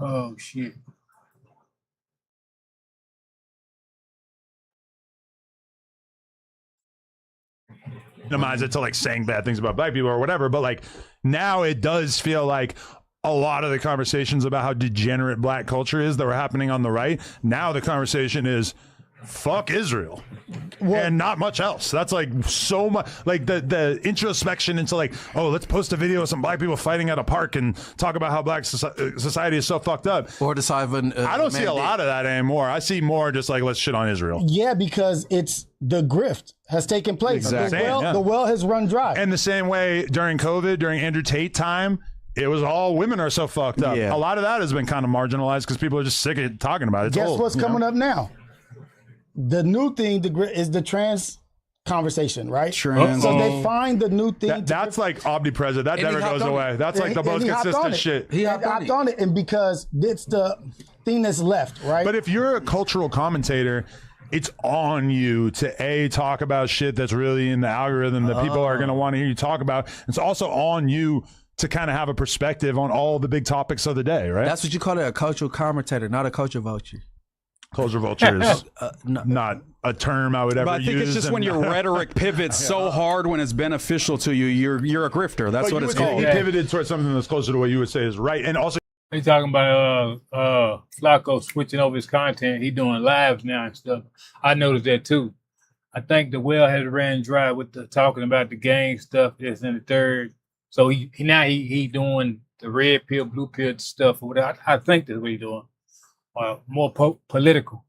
Oh shit. Minimize it to like saying bad things about black people or whatever, but like now it does feel like a lot of the conversations about how degenerate black culture is that were happening on the right, now the conversation is fuck Israel and not much else. That's like so much, like the introspection into like, oh, let's post a video of some black people fighting at a park and talk about how black society is so fucked up. Or decide I don't see a lot of that anymore. I see more just like, let's shit on Israel. Yeah, because it's the grift has taken place. Exactly. The well has run dry. And the same way during COVID, during Andrew Tate time, it was all women are so fucked up. Yeah. A lot of that has been kind of marginalized because people are just sick of talking about it. It's Guess old, what's you know? coming up now? The new thing is the trans conversation, right? Trans. So they find the new thing. That's like omnipresent. That And he never goes hopped on away. That's like the and most he hopped on consistent it. shit. He hopped on it. And because it's the thing that's left, right? But if you're a cultural commentator, it's on you to talk about shit that's really in the algorithm that people are going to want to hear you talk about. It's also on you to kind of have a perspective on all the big topics of the day, right? That's what you call it, a cultural commentator, not a culture vulture. Culture vulture is not a term I would ever But I think use. it's just when your rhetoric pivots so hard when it's beneficial to you, you're a grifter. That's what it's called. He pivoted towards something that's closer to what you would say is right. And also, They talking about Flacco switching over his content. He doing lives now and stuff. I noticed that too. I think the well has ran dry with the talking about the gang stuff that's in the third. So he doing the red pill, blue pill stuff or whatever. I think that's what he's doing. More political.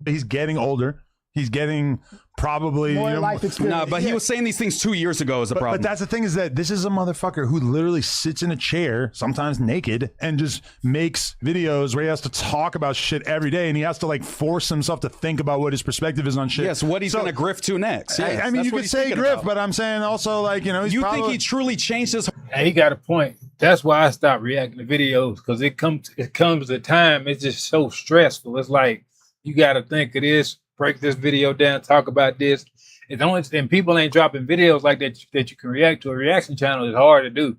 he's getting older. He's getting probably More life experience. No, but he was saying these things 2 years ago as a problem. But that's the thing is that this is a motherfucker who literally sits in a chair, sometimes naked, and just makes videos where he has to talk about shit every day, and he has to like force himself to think about what his perspective is on shit. yes, what he's going to grift to next. Yes, I mean, that's you what could he's say thinking grift, about. but I'm saying also like, you know, he's You probably, think he truly changed his... And he got a point. That's why I stopped reacting to videos because it comes a time it's just so stressful. It's like you got to think of this, break this video down, talk about this. It's only and people ain't dropping videos like that you can react to. A reaction channel is hard to do.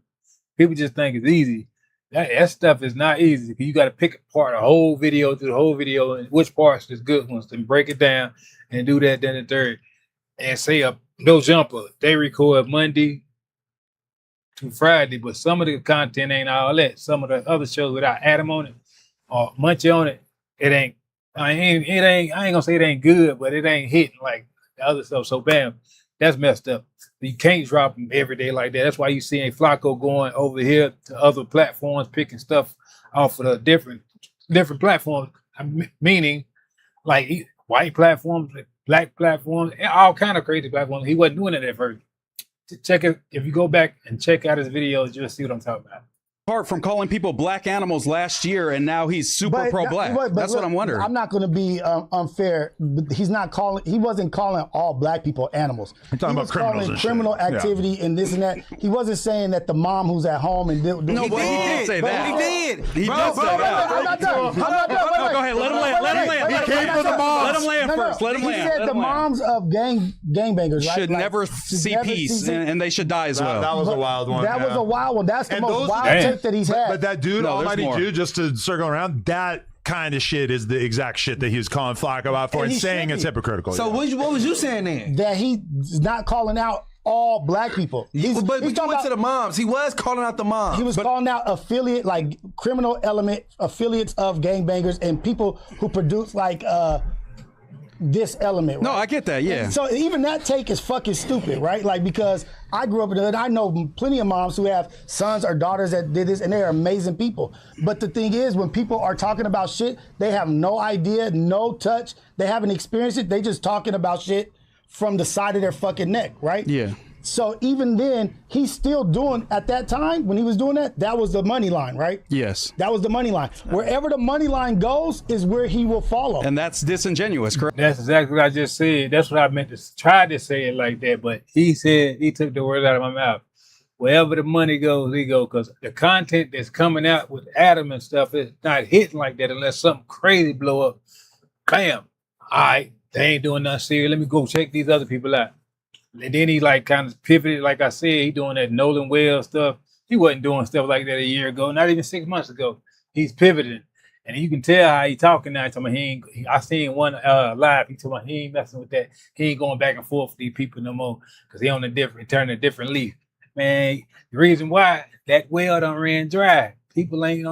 People just think it's easy. That stuff is not easy. You got to pick apart a whole video to the whole video and which parts is good ones, then break it down and do that. Then the third and say no jumper. They record Monday to Friday, but some of the content ain't all that. Some of the other shows without Adam on it or Munchie on it, it ain't. I ain't gonna say it ain't good, but it ain't hitting like the other stuff. So bam, that's messed up. You can't drop them every day like that. That's why you see Flacco going over here to other platforms, picking stuff off of the different platforms. Meaning, like white platforms, black platforms, all kind of crazy platforms. He wasn't doing it at first. Check it. If you go back and check out his videos, you'll see what I'm talking about. Apart from calling people black animals last year, and now he's super pro-black. That's what I'm wondering. I'm not going to be unfair. But he wasn't calling all black people animals. You're talking about criminals and shit. Criminal Yeah. activity and this and that. He wasn't saying that the mom who's at home and No, but he did say that. He did. He did say that. I'm not done. Go ahead. Let him land. Let him land. He came for the moms. Let him land first. Let him land. He said the moms of gangbangers right? should Like, never should see never peace, see- and they should die as well. that was a wild one. That was a wild one. That's the And most those- wild Damn. take that he's had. But that dude, No, there's Almighty more. Dude, just to circle around, that kind of shit is the exact shit that he was calling Flacco out for and he saying should it's be. hypocritical. So yeah. what was you saying then? that he's not calling out all black people. But he's you talking went to about- the moms. He was calling out the moms. He was calling out criminal element affiliates of gangbangers and people who produce this element. No, right? I get that, yeah. So even that take is fucking stupid, right? Like, because I grew up in it, I know plenty of moms who have sons or daughters that did this, and they're amazing people. But the thing is, when people are talking about shit, they have no idea, no touch, they haven't experienced it, they just talking about shit from the side of their fucking neck, right? Yeah. So even then, he's still doing, at that time, when he was doing that was the money line, right? Yes. That was the money line. Wherever the money line goes is where he will follow. And that's disingenuous, correct? That's exactly what I just said. That's what I meant to try to say it like that, but he took the words out of my mouth. Wherever the money goes, he goes. Because the content that's coming out with Adam and stuff is not hitting like that unless something crazy blow up. Bam. All right, they ain't doing nothing serious. Let me go check these other people out. And then he kind of pivoted, like I said, he doing that Nolan Wells stuff. He wasn't doing stuff like that a year ago, not even 6 months ago. He's pivoting. And you can tell how he talking now. He talking about I seen one live. He talking about he ain't messing with that. He ain't going back and forth with these people no more because he on turning a different leaf. Man, the reason why that well done ran dry. People ain't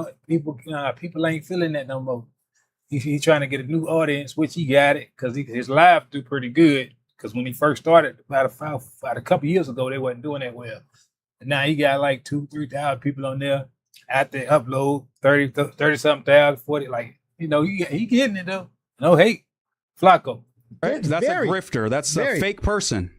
feeling that no more. He's trying to get a new audience, which he got it because his live do pretty good. Because when he first started about a couple years ago, they wasn't doing that well. And now he got like 2,000-3,000 people on there. After they upload 30-something thousand, 40, like, you know, he getting it though. No hate. Flacco. Right? That's a grifter. That's a fake person.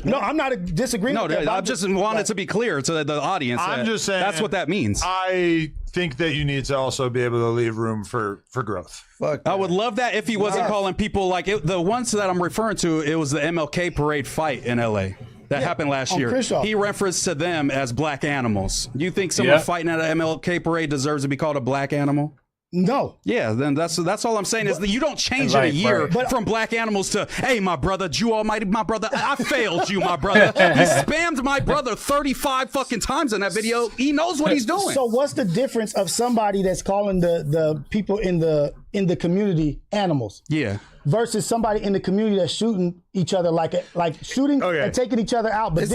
No, I'm not disagreeing. No, with that, I just wanted to be clear to the audience. I'm just saying that's what that means. I think that you need to also be able to leave room for growth. Fuck I would love that if he wasn't calling people like the ones that I'm referring to. It was the MLK parade fight in LA that happened last year. Crenshaw. He referenced to them as black animals. You think someone fighting at an MLK parade deserves to be called a black animal? No. Yeah, then that's all I'm saying is that you don't change in a year from black animals to, hey, my brother, Jew Almighty, my brother, I failed you, my brother. He spammed my brother 35 fucking times in that video. He knows what he's doing. So what's the difference of somebody that's calling the people in the community animals? Yeah. Versus somebody in the community that's shooting each other like shooting and taking each other out. But It's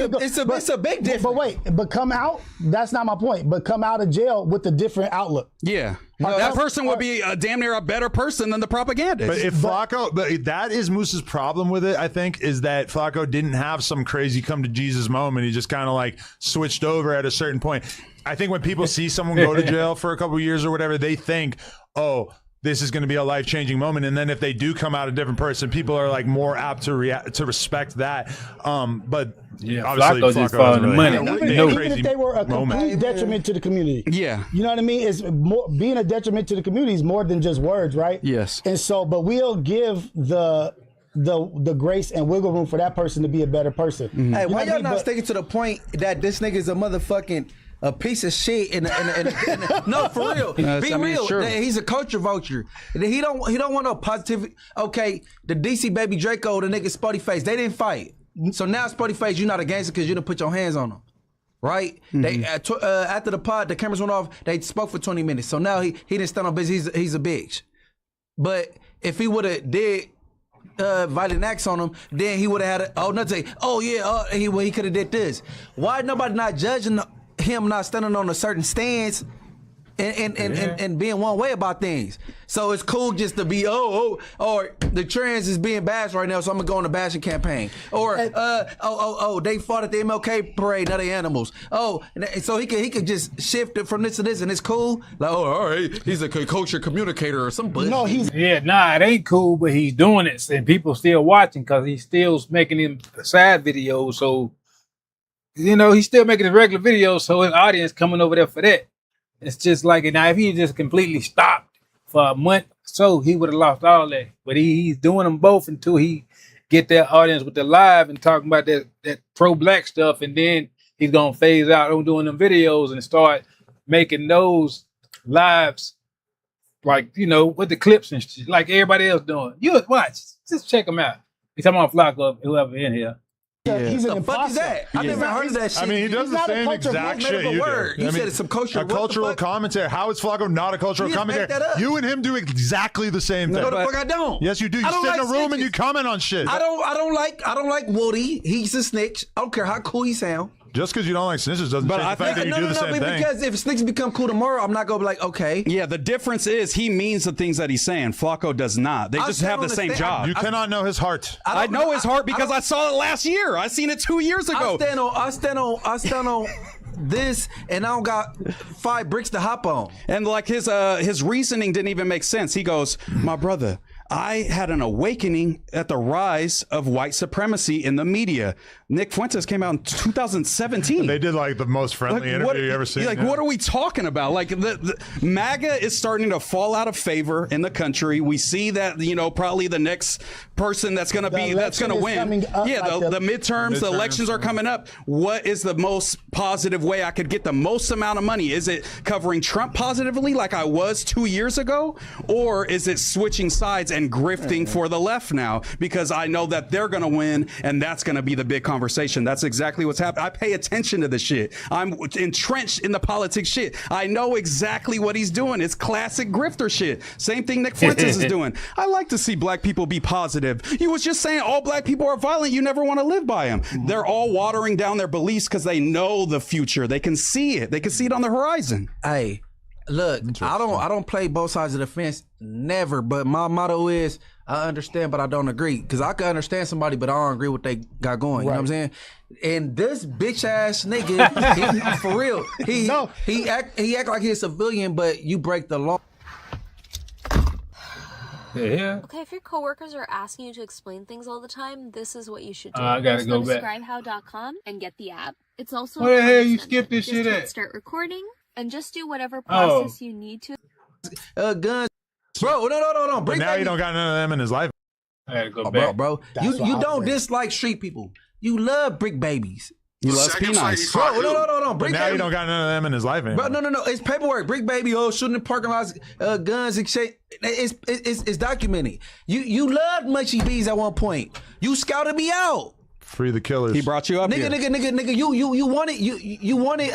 a big difference. But wait, but come out, that's not my point. But come out of jail with a different outlook. Yeah. That person would be damn near a better person than the propagandist. But if Flacco, but that is Moose's problem with it, I think, is that Flacco didn't have some crazy come to Jesus moment. He just kind of like switched over at a certain point. I think when people see someone go to jail for a couple of years or whatever, they think, oh, this is going to be a life-changing moment. And then if they do come out a different person, people are like more apt to respect that. But yeah, obviously Flacco just following the money. Even if they were a complete detriment to the community. Yeah. You know what I mean? It's more, being a detriment to the community is more than just words, right? Yes. And so, but we'll give the grace and wiggle room for that person to be a better person. Hey, You know why what I y'all mean? not But- sticking to the point that this nigga's a motherfucking a piece of shit? No, for real. Be real. Sure. He's a culture vulture. He don't want no positivity. Okay, the DC Baby Draco, the nigga Spuddy Face, they didn't fight. So now Spuddy Face, you're not a gangster because you didn't put your hands on them. Right? They after the pod, the cameras went off, they spoke for 20 minutes. So now he didn't stand on business. He's a bitch. But if he would have did violent acts on him, then he would have had he could have did this. Why nobody not judging him not standing on a certain stance and being one way about things? So it's cool just to be or the trans is being bashed right now, so I'm gonna go on a bashing campaign. Or they fought at the MLK parade, now they animals. So he could just shift it from this to this and it's cool. Like, all right, he's a culture communicator or some bullshit. No, it ain't cool, but he's doing it, and people still watching because he's still making them side videos. So, you know, he's still making his regular videos, so his audience coming over there for that. It's just like, now if he just completely stopped for a month, so he would have lost all that. But he's doing them both until he get that audience with the live and talking about that pro-black stuff, and then he's gonna phase out on doing them videos and start making those lives like, you know, with the clips and shit, like everybody else doing. You watch, just check him out. He's talking about Flacco, whoever in here. He's an The fuck is imposter. that? I never heard of that shit. I mean, he does He's the not a same culture exact vulture. shit Made up a you word. do. You said it's some culture. A What the cultural fuck? commentary. How is Flacco not a cultural You just commentator? make that up. You and him do exactly the same thing. No, the fuck I don't. Yes, you do. You I don't sit in a like room and snitches. you comment on shit. I don't like Woody. He's a snitch. I don't care how cool he sound. Just because you don't like snitches doesn't But change I the fact that think- you do the same but thing. because if snitches become cool tomorrow, I'm not gonna be like, okay. Yeah, the difference is he means the things that he's saying. Flacco does not. They I just still have the don't same understand. job. You cannot know his heart. I know his heart because I saw it last year. I seen it 2 years ago. I stand on this, and I don't got 5 bricks to hop on. And like his reasoning didn't even make sense. He goes, "My brother, I had an awakening at the rise of white supremacy in the media." Nick Fuentes came out in 2017. They did like the most friendly interview you ever seen. Like, what are we talking about? Like, the MAGA is starting to fall out of favor in the country. We see that, you know, probably the next person that's going to win. Yeah, the midterms, the elections are coming up. What is the most positive way I could get the most amount of money? Is it covering Trump positively like I was 2 years ago? Or is it switching sides and grifting for the left now because I know that they're going to win and that's going to be the big conversation. That's exactly what's happening. I pay attention to this shit. I'm entrenched in the politics shit. I know exactly what he's doing. It's classic grifter shit. Same thing Nick Fuentes is doing. I like to see black people be positive. You was just saying all black people are violent. You never want to live by them. They're all watering down their beliefs because they know the future. They can see it. They can see it on the horizon. Hey, look, I don't play both sides of the fence, never. But my motto is, I understand, but I don't agree. Because I can understand somebody, but I don't agree what they got going. You know what I'm saying? And this bitch ass nigga, for real, he act like he's a civilian, but you break the law. Yeah. Okay, if your coworkers are asking you to explain things all the time, this is what you should do. I gotta go back. Subscribehow.com and get the app. It's also Where the hell you skip this shit at? Start recording and just do whatever process you need to. Guns, bro. No. But now you don't got none of them in his life. I gotta go back. bro. You don't dislike street people. You love brick babies. You love P-Nice. Bro, no. But now you don't got none of them in his life anymore. Bro, no. It's paperwork. Brick baby, shooting in parking lots, guns, exchange. It's documented. You loved Mushy Bees at one point. You scouted me out. Free the killers. He brought you up here. Nigga. You wanted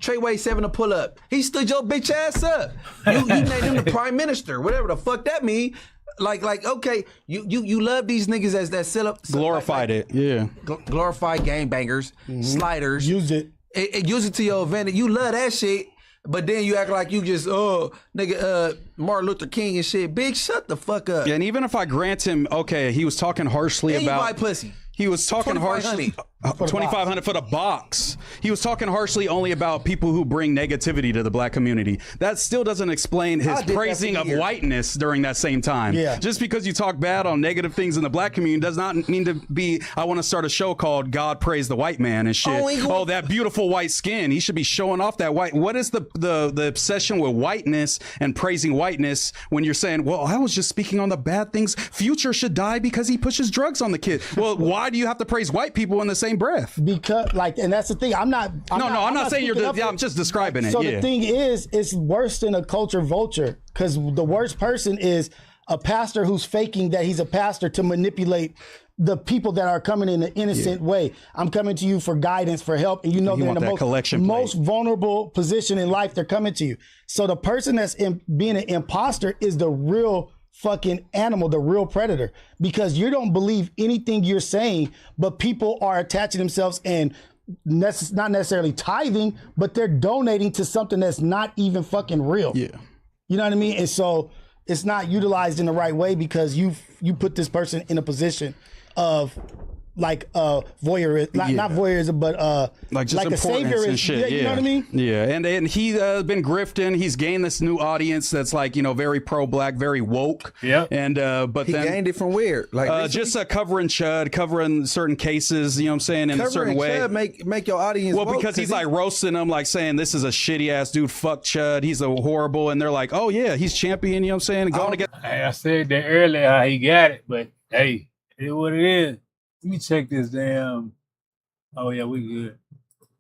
Treyway 7 to pull up. He stood your bitch ass up. You made him the prime minister, whatever the fuck that mean. Like, okay, you love these niggas as that sell up. Glorified it, yeah. Glorified gangbangers, sliders. Use it. Use it to your advantage. You love that shit, but then you act like you just, Martin Luther King and shit. Big, shut the fuck up. Yeah, and even if I grant him, okay, he was talking harshly and about. you buy pussy. He was talking harshly. $2,500 for the box. He was talking harshly only about people who bring negativity to the black community. That still doesn't explain his praising of whiteness during that same time. Yeah. Just because you talk bad on negative things in the black community does not mean to be, I want to start a show called God Praise the White Man and shit. Oh, that beautiful white skin. He should be showing off that white. What is the obsession with whiteness and praising whiteness when you're saying, well, I was just speaking on the bad things. Future should die because he pushes drugs on the kid. Well, why do you have to praise white people in the same breath? Because and that's the thing. I'm not saying you're. I'm just describing it. So the thing is, it's worse than a culture vulture because the worst person is a pastor who's faking that he's a pastor to manipulate the people that are coming in an innocent way. I'm coming to you for guidance, for help, and you know they're in the most vulnerable position in life. They're coming to you. So the person that's being an imposter is the real fucking animal, the real predator, because you don't believe anything you're saying, but people are attaching themselves and not necessarily tithing, but they're donating to something that's not even fucking real. Yeah. You know what I mean? And so it's not utilized in the right way because you put this person in a position of like voyeurism, not voyeurism, but like just like a saviorism and shit. Yeah, you know what I mean? Yeah, and he's been grifting. He's gained this new audience that's like very pro-black, very woke. Yeah. And but he then gained it from where? Like just covering Chud, covering certain cases. You know what I'm saying in a certain way. Chud make your audience. Well, because he's like roasting them, like saying this is a shitty ass dude. Fuck Chud. He's a horrible. And they're like, oh yeah, he's champion. You know what I'm saying? And going to get. Hey, I said that earlier how he got it, but hey, it is what it is. Let me check this damn. Oh yeah, we good.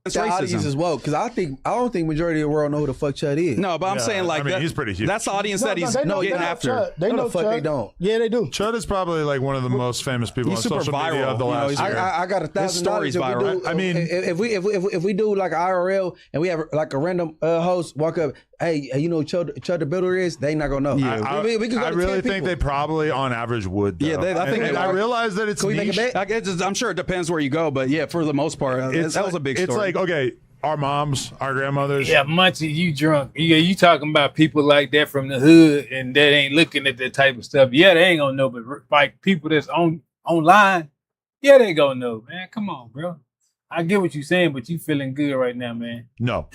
It's the audience is woke because I don't think majority of the world know who the fuck Chud is. No, but I'm saying like he's pretty huge. That's the audience that he's getting after. Chud. They know fuck Chud. they don't. Yeah, they do. Chud is probably like one of the most famous people on He's super social media viral. of the last year. I got $1,000. His story's viral. I mean, if we do like IRL and we have like a random host walk up, hey, you know who Chud the Builder is? They not gonna know. Yeah. I really think they probably on average would. Though. Yeah, I think I realize that it's niche. I'm sure it depends where you go, but yeah, for the most part, that was a big story. It's like, okay, our moms, our grandmothers. Yeah, Munchie, you drunk. Yeah, you talking about people like that from the hood and that ain't looking at that type of stuff. Yeah, they ain't gonna know, but like people that's online, yeah, they gonna know, man. Come on, bro. I get what you're saying, but you feeling good right now, man. No.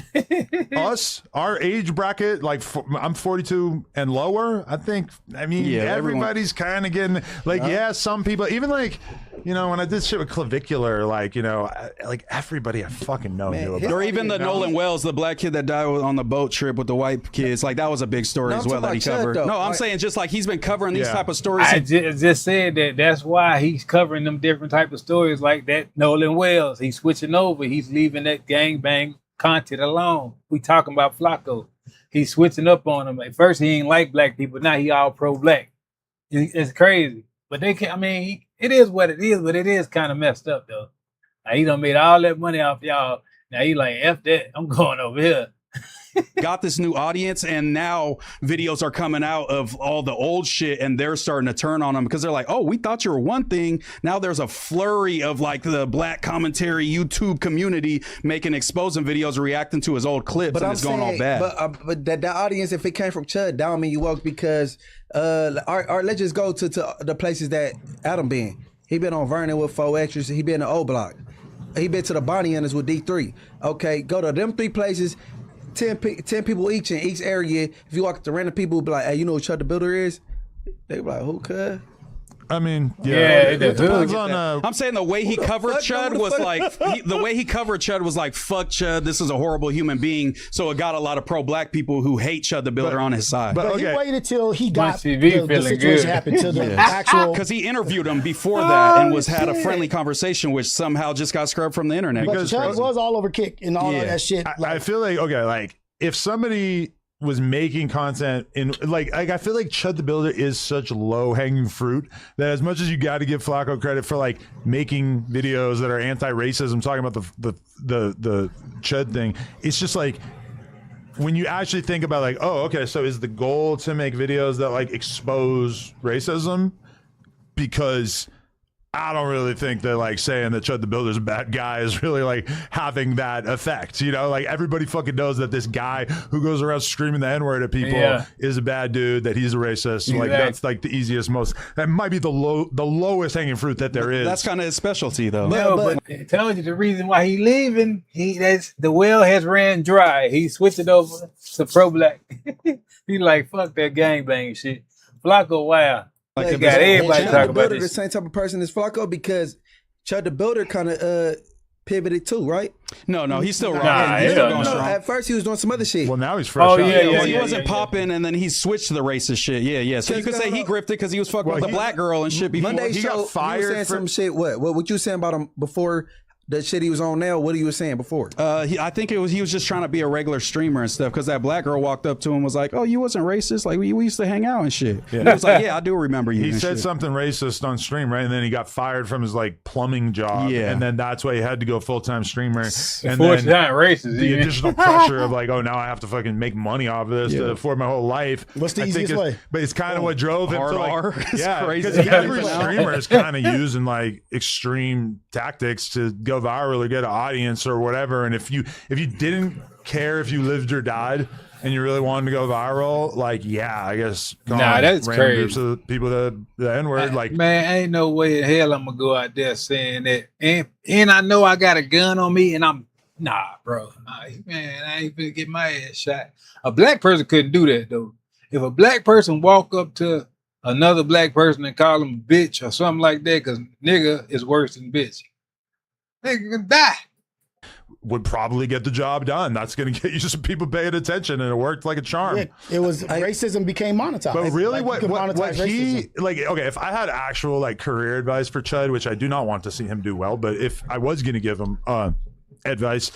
Us, our age bracket, like I'm 42 and lower, everybody's kind of getting, like, some people, even like, when I did shit with Clavicular, like, like everybody I fucking know knew about. Or even the Nolan Wells, the black kid that died on the boat trip with the white kids, like that was a big story as well that he covered. No, I'm saying just like he's been covering these type of stories. I just said that's why he's covering them different type of stories like that Nolan Wells. He's switching over. He's leaving that gangbang content alone. We talking about Flacco. He's switching up on him. At first he ain't like black people. Now he all pro-black. It's crazy. But they can't, I mean, it is what it is, but it is kind of messed up though. Like, he done made all that money off y'all. Now he like, F that, I'm going over here. Got this new audience, and now videos are coming out of all the old shit, and they're starting to turn on them because they're like, oh, we thought you were one thing. Now there's a flurry of like the black commentary YouTube community making exposing videos, reacting to his old clips, and it's going all bad. But that audience, if it came from Chud, that don't mean you woke, because let's just go to the places that Adam been. He been on Vernon with 4 extras. He been in O Block. He been to the Bonnie Hunters with D3. Okay, go to them 3 places. 10 people each in each area. If you walk to random people, be like, hey, you know who Chud the Builder is? They be like, who, cuz? I mean, it depends on. I'm saying the way he covered Chud was like, the way he covered Chud was like, fuck Chud, this is a horrible human being. So it got a lot of pro-black people who hate Chud the Builder on his side. But he waited till he got the feeling situation good. happened to the actual. Because he interviewed him before that and had a friendly conversation, which somehow just got scrubbed from the internet. But Chud was all over Kick and all of that shit. I feel like, okay, like if somebody was making content in like I feel like Chud the Builder is such low hanging fruit that as much as you got to give Flacco credit for like making videos that are anti-racism, talking about the Chud thing, it's just like when you actually think about like, oh, okay, so is the goal to make videos that like expose racism? Because I don't really think that like saying that Chud the Builder's a bad guy is really like having that effect. You know, like everybody fucking knows that this guy who goes around screaming the N-word at people is a bad dude, that he's a racist. Exactly. Like that's like the easiest, that might be the lowest hanging fruit that there is. That's kind of his specialty though. But it tells you the reason why he leaving. The well has ran dry. He switched it over to pro-black. He like, fuck that gangbang shit. Flacco, wow. Like you got everybody talking about this. The same type of person as Flacco, because Chud the Builder kind of pivoted too, right? No, he's still wrong. He's still going strong. At first he was doing some other shit. Well, now he's fresh. He wasn't popping, and then he switched to the racist shit. Yeah. So you could say he grifted because he was fucking with the black girl and shit before. Monday he show, got fired. You were saying some shit. What you saying about him before? The shit he was on now, what you were saying before? I think he was just trying to be a regular streamer and stuff, because that black girl walked up to him and was like, oh, you wasn't racist? Like, we used to hang out and shit. Yeah. He was like, yeah, I do remember you. He said something racist on stream, right? And then he got fired from his like plumbing job. Yeah. And then that's why he had to go full-time streamer. And then not racist, the additional pressure of like, oh, now I have to fucking make money off of this for my whole life. What's the easiest way? But it's kind of what drove him to like, because every streamer is kind of using like extreme tactics to go viral or get an audience or whatever. And if you didn't care if you lived or died and you really wanted to go viral, like, I guess that's crazy. Groups of people the N-word, like, man, ain't no way in hell I'm gonna go out there saying that, and I know I got a gun on me, and I'm bro, man, I ain't gonna get my ass shot. A black person couldn't do that though. If a black person walk up to another black person and call them a bitch or something like that, because nigga is worse than bitch, nigga can die. Would probably get the job done. That's going to get you some people paying attention, and it worked like a charm. It was racism became monetized. But really, like, what he like? Okay, if I had actual like career advice for Chud, which I do not want to see him do well, but if I was going to give him advice,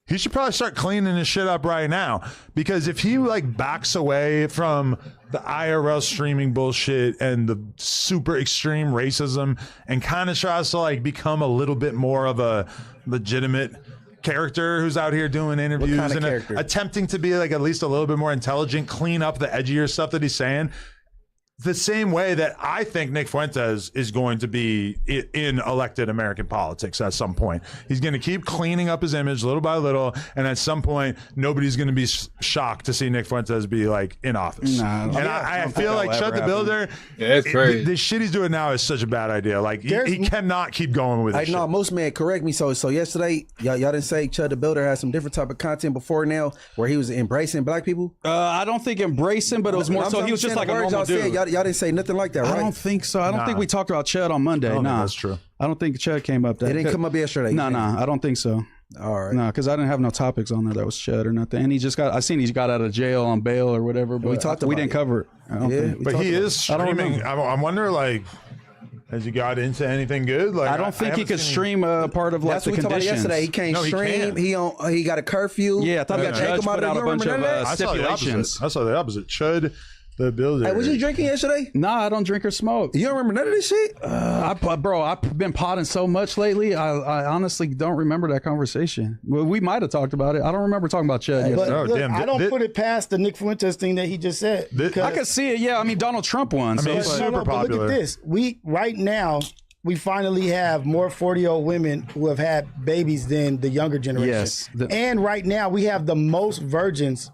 he should probably start cleaning his shit up right now, because if he like backs away from the IRL streaming bullshit and the super extreme racism and kind of tries to like become a little bit more of a legitimate character who's out here doing interviews and attempting to be like at least a little bit more intelligent, clean up the edgier stuff that he's saying, the same way that I think Nick Fuentes is going to be in elected American politics at some point. He's going to keep cleaning up his image little by little, and at some point, nobody's going to be shocked to see Nick Fuentes be like in office. I feel like Chud the Builder, it's crazy. The shit he's doing now is such a bad idea. Like he cannot keep going with it. No, most men correct me. So yesterday, y'all didn't say Chud the Builder had some different type of content before now, where he was embracing black people. I don't think embracing, but it was more so he was just like a normal dude. Y'all didn't say nothing like that, right? I don't think so. I don't think we talked about Chud on Monday. No, that's true. I don't think Chud came up. It didn't come up yesterday. No, I don't think so. All right. No, because I didn't have no topics on there that was Chud or nothing. And I seen he got out of jail on bail or whatever. But we didn't cover it. I don't think. But he is streaming. I wonder, like, has he got into anything good? Like, I don't think he could stream a part of like the conditions. Yesterday. He can't stream. He got a curfew. Yeah, I thought he got to take him out of a bunch of stipulations. I saw the opposite. Chud The builder. Hey, was you drinking yesterday? Nah, I don't drink or smoke. You don't remember none of this shit? I've been potting so much lately. I honestly don't remember that conversation. Well, we might have talked about it. I don't remember talking about Chud But yesterday. look, damn. I don't put it past the Nick Fuentes thing that he just said. This- I could see it. Yeah, I mean Donald Trump won. I mean, so it's but- super But look popular. at this. Right now, we finally have more 40-year-old women who have had babies than the younger generation. Yes. And right now, we have the most virgins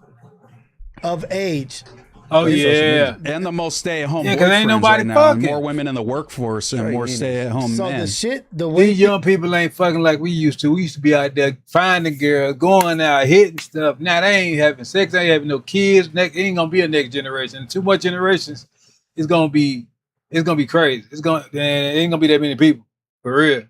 of age. Oh yeah. and the most stay-at-home Yeah, 'cause boyfriends ain't nobody right now. fucking. More women in the workforce and more stay-at-home So men. the way These young people ain't fucking like we used to. We used to be out there finding girls, going out, hitting stuff. Now they ain't having sex, they ain't having no kids. Ain't gonna be a next generation. Too much generations. It's gonna be crazy. It ain't gonna be that many people for real.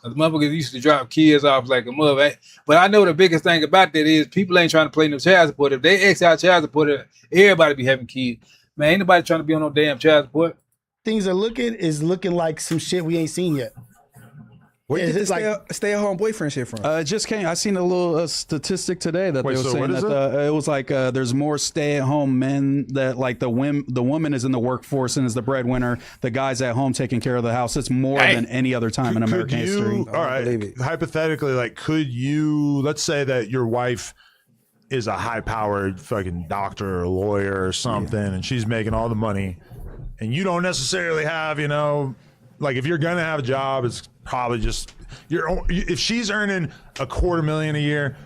Cause motherfuckers used to drop kids off like a mother. But I know the biggest thing about that is people ain't trying to play no child support. If they X out child support, everybody be having kids. Man, ain't nobody trying to be on no damn child support. things are looking like some shit we ain't seen yet. Where you Is get it the like- stay-at-home boyfriend shit from? It just came. I seen a little statistic today that Wait, they were so saying what is that it was like there's more stay-at-home men that like the woman is in the workforce and is the breadwinner. The guy's at home taking care of the house. It's more than any other time in American history. All right. believe it. Hypothetically, like, could you? Let's say that your wife is a high-powered fucking doctor or lawyer or something, and she's making all the money, and you don't necessarily have, like, if you're gonna have a job, it's probably just if she's earning $250,000 a year,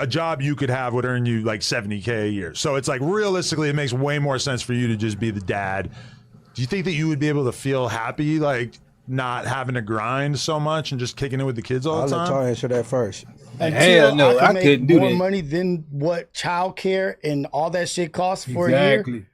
a job you could have would earn you like $70K a year. So it's like realistically, it makes way more sense for you to just be the dad. Do you think that you would be able to feel happy, like not having to grind so much and just kicking it with the kids all I'll the let time? y'all answer that first. Hell no, I make couldn't do more that. money than what childcare and all that shit costs for a year. Exactly.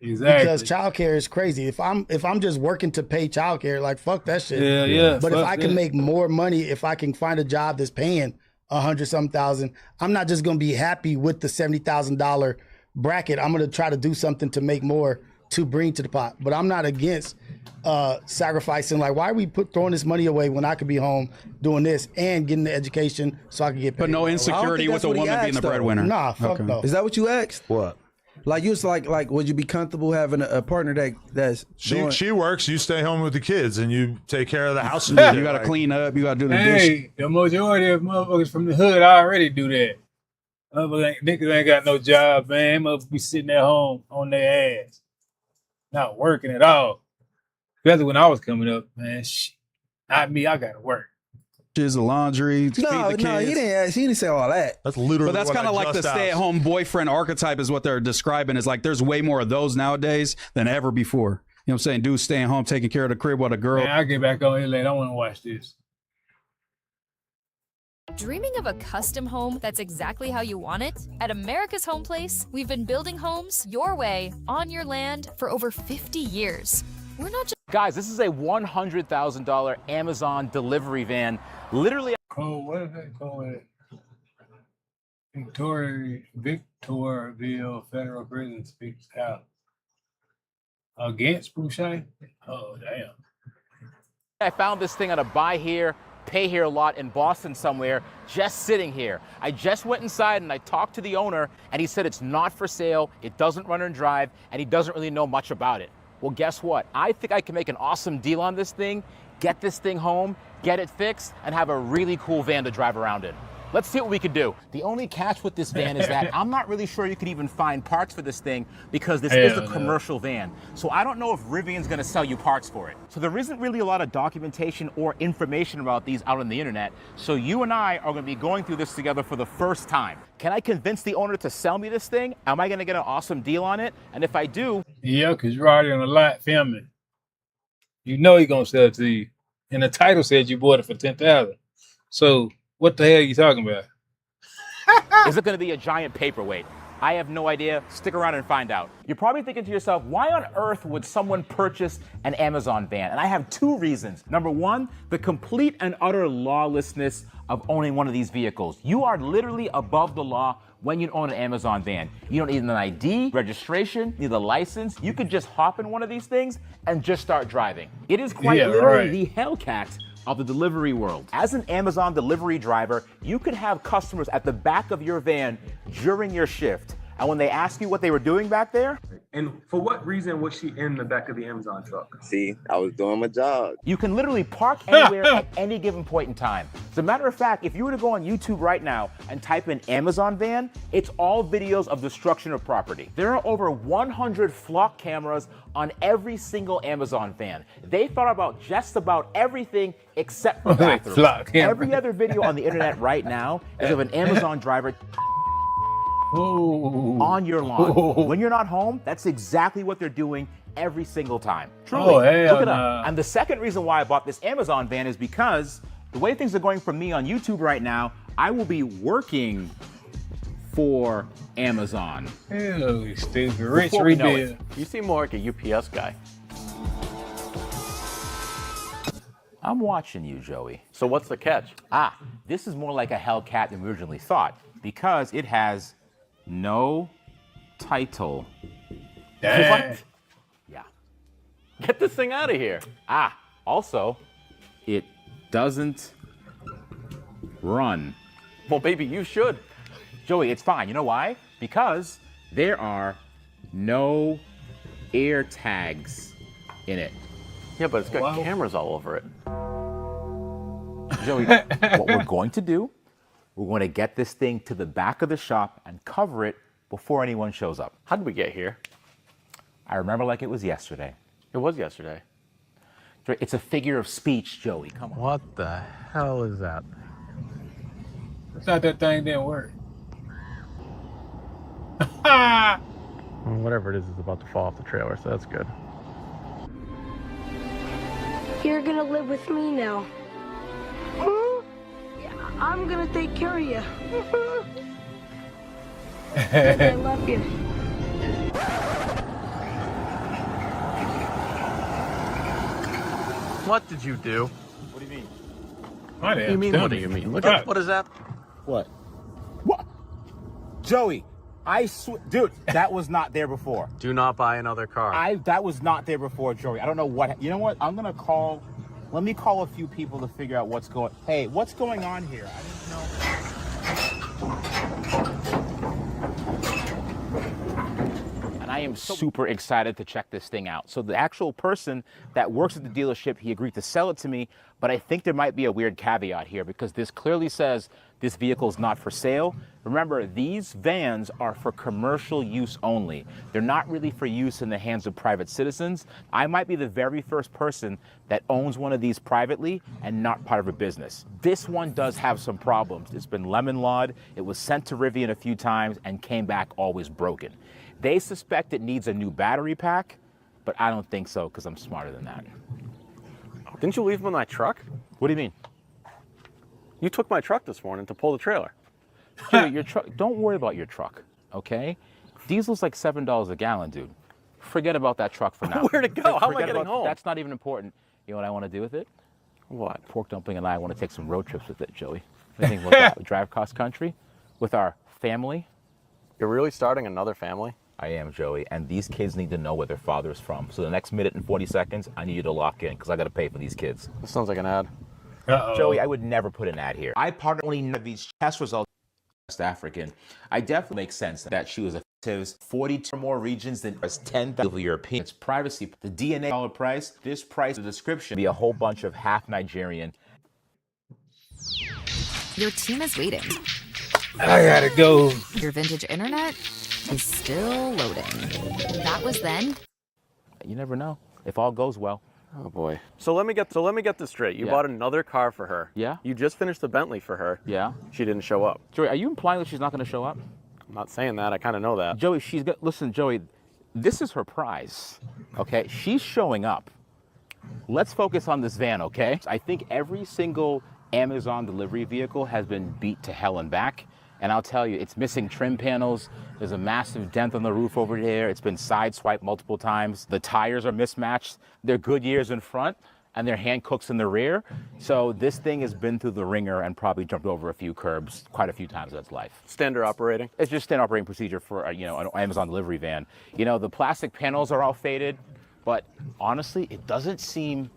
Because childcare is crazy. If I'm just working to pay childcare, like fuck that shit. Yeah. But if fuck I can that. make more money, if I can find a job that's paying $100,000, I'm not just gonna be happy with the $70,000 bracket. I'm gonna try to do something to make more to bring to the pot. But I'm not against sacrificing. Like, why are we throwing this money away when I could be home doing this and getting the education so I can get paid? But no insecurity think with that's a what he woman being the asked, though. breadwinner. Nah, fuck no. Is that what you asked? What? Like you was like, would you be comfortable having a partner that's doing- She works, you stay home with the kids, and you take care of the house. And You shit. got to Like, clean up. You got to do the dish. Hey, the majority of motherfuckers from the hood already do that. Niggas ain't got no job, man. Motherfuckers be sitting at home on their ass, not working at all. Especially when I was coming up, man. Shit. Not me, I gotta work. Dishes, the laundry, feed No, the kids. he didn't ask. He didn't say all that. That's literally. But that's what kind I of like the just asked. stay-at-home boyfriend archetype is what they're describing. Is like there's way more of those nowadays than ever before. You know what I'm saying? Dudes staying home, taking care of the crib while the girl. Man, I get back on here later. I want to watch this. Dreaming of a custom home that's exactly how you want it? At America's Home Place, we've been building homes your way, on your land, for over 50 years. We're not just Guys, this is a $100,000 Amazon delivery van. Literally, What is that called? Victorville Federal Prison speaks out against Boucher. Oh damn! I found this thing on a buy here, pay here lot in Boston somewhere, just sitting here. I just went inside and I talked to the owner, and he said it's not for sale, it doesn't run and drive, and he doesn't really know much about it. Well, guess what? I think I can make an awesome deal on this thing, get this thing home, get it fixed, and have a really cool van to drive around in. Let's see what we can do. The only catch with this van is that I'm not really sure you could even find parts for this thing because this is a commercial van. So I don't know if Rivian's gonna sell you parts for it. So there isn't really a lot of documentation or information about these out on the internet. So you and I are gonna be going through this together for the first time. Can I convince the owner to sell me this thing? Am I gonna get an awesome deal on it? And if I do, Yeah, because you're already on a lot filming. You know he's gonna sell it to you, and the title said you bought it for $10,000. So what the hell are you talking about? is it gonna be a giant paperweight? I have no idea. Stick around and find out. You're probably thinking to yourself, why on earth would someone purchase an Amazon van? And I have two reasons. Number one, the complete and utter lawlessness of owning one of these vehicles. You are literally above the law when you own an Amazon van. You don't need an ID, registration, need a license. You could just hop in one of these things and just start driving. It is quite literally the Hellcat of the delivery world. As an Amazon delivery driver, you could have customers at the back of your van during your shift, And when they ask you what they were doing back there, And for what reason was she in the back of the Amazon truck? See, I was doing my job. you can literally park anywhere at any given point in time. As a matter of fact, if you were to go on YouTube right now and type in Amazon van, it's all videos of destruction of property. There are over 100 flock cameras on every single Amazon van. They thought about just about everything except for bathrooms. Flock camera. Every other video on the internet right now is of an Amazon driver on your lawn. When you're not home, that's exactly what they're doing every single time. Truly, Oh, hell look it nah. up. And the second reason why I bought this Amazon van is because the way things are going for me on YouTube right now, I will be working for Amazon. Hell, you stupid. Rich Before we know rebuild. it. You seem more like a UPS guy. I'm watching you, Joey. So what's the catch? This is more like a Hellcat than we originally thought because it has no title. Damn. What? Yeah. Get this thing out of here. Also, it doesn't run. Well, baby, you should. Joey, it's fine. You know why? Because there are no air tags in it. Yeah, but it's got cameras all over it. Joey, what we're going to do, we're going to get this thing to the back of the shop and cover it before anyone shows up. How did we get here? I remember like it was yesterday. It was yesterday. It's a figure of speech, Joey. Come on. What the hell is that? I thought that thing didn't work. Whatever it is about to fall off the trailer, so that's good. You're gonna live with me now. Yeah, I'm gonna take care of you. I love you. What did you do? What do you mean? What do you mean? What do you mean? Look at what is that? What? What? Joey, dude, that was not there before. Do not buy another car. That was not there before, Joey. I don't know what. You know what? I'm gonna call. Let me call a few people to figure out what's going. Hey, what's going on here? I didn't know. And I am super excited to check this thing out. So the actual person that works at the dealership, he agreed to sell it to me, but I think there might be a weird caveat here because this clearly says this vehicle is not for sale. Remember, these vans are for commercial use only. They're not really for use in the hands of private citizens. I might be the very first person that owns one of these privately and not part of a business. This one does have some problems. It's been lemon lawed. It was sent to Rivian a few times and came back always broken. They suspect it needs a new battery pack, but I don't think so because I'm smarter than that. Didn't you leave them in my truck? What do you mean? You took my truck this morning to pull the trailer. Dude, your truck. Don't worry about your truck, okay? Diesel's like $7 a gallon, dude. Forget about that truck for now. Where'd it go? How am I getting home? That's not even important. You know what I want to do with it? What? Pork Dumpling and I want to take some road trips with it, Joey. What do you think about that? Drive cross country with our family. You're really starting another family? I am, Joey, and these kids need to know where their father's from. So the next minute and 40 seconds, I need you to lock in because I got to pay for these kids. This sounds like an ad. Joey, I would never put an ad here. I partner only know these test results. West African. I definitely make sense that she was effective 42 or more regions than 10,000 European. It's privacy. The DNA dollar price. This price, the description, be a whole bunch of half Nigerian. Your team is waiting. I gotta go. Your vintage internet is still loading. That was then. You never know. If all goes well. Oh boy. So let me get this straight. You bought another car for her. Yeah. You just finished the Bentley for her. Yeah. She didn't show up. Joey, are you implying that she's not going to show up? I'm not saying that. I kind of know that. Joey, listen, Joey, this is her prize. Okay? She's showing up. Let's focus on this van, okay? I think every single Amazon delivery vehicle has been beat to hell and back. And I'll tell you, it's missing trim panels. There's a massive dent on the roof over there. It's been sideswiped multiple times. The tires are mismatched. They're Goodyears in front and they're Hancooks in the rear. So this thing has been through the ringer and probably jumped over a few curbs quite a few times in its life. Standard operating? It's just standard operating procedure for an Amazon delivery van. You know, the plastic panels are all faded, but honestly, it doesn't seem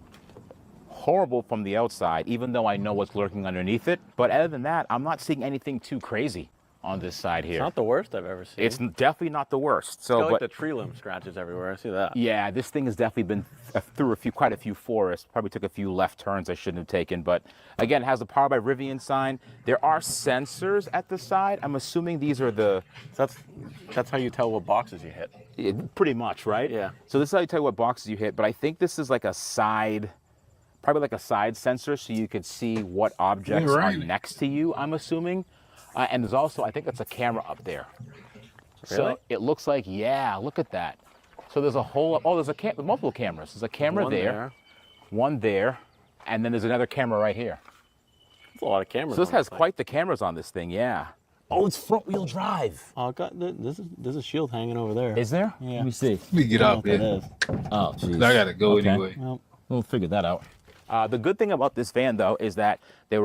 horrible from the outside, even though I know what's lurking underneath it. But other than that, I'm not seeing anything too crazy. on this side here. It's not the worst I've ever seen. It's definitely not the worst. So, It's got, like but the tree limb scratches everywhere. I see that. yeah, this thing has definitely been through quite a few forests. Probably took a few left turns I shouldn't have taken. But again, it has the Powered by Rivian sign. There are sensors at the side. I'm assuming these are the. That's how you tell what boxes you hit. Pretty much, right? Yeah. So this is how you tell you what boxes you hit. But I think this is like a side, probably like a side sensor, so you could see what objects are next to you. I'm assuming. And there's also, I think that's a camera up there. Really? So it looks like, yeah, look at that. So there's a whole, there's multiple cameras. There's a camera there, one there, and then there's another camera right here. That's a lot of cameras. So this has quite the cameras on this thing, yeah. Oh, it's front wheel drive. Oh, there's a shield hanging over there. Is there? Yeah. Let me see. Let me get out there. Oh, jeez. I gotta go anyway. Well, we'll figure that out. The good thing about this van, though, is that they were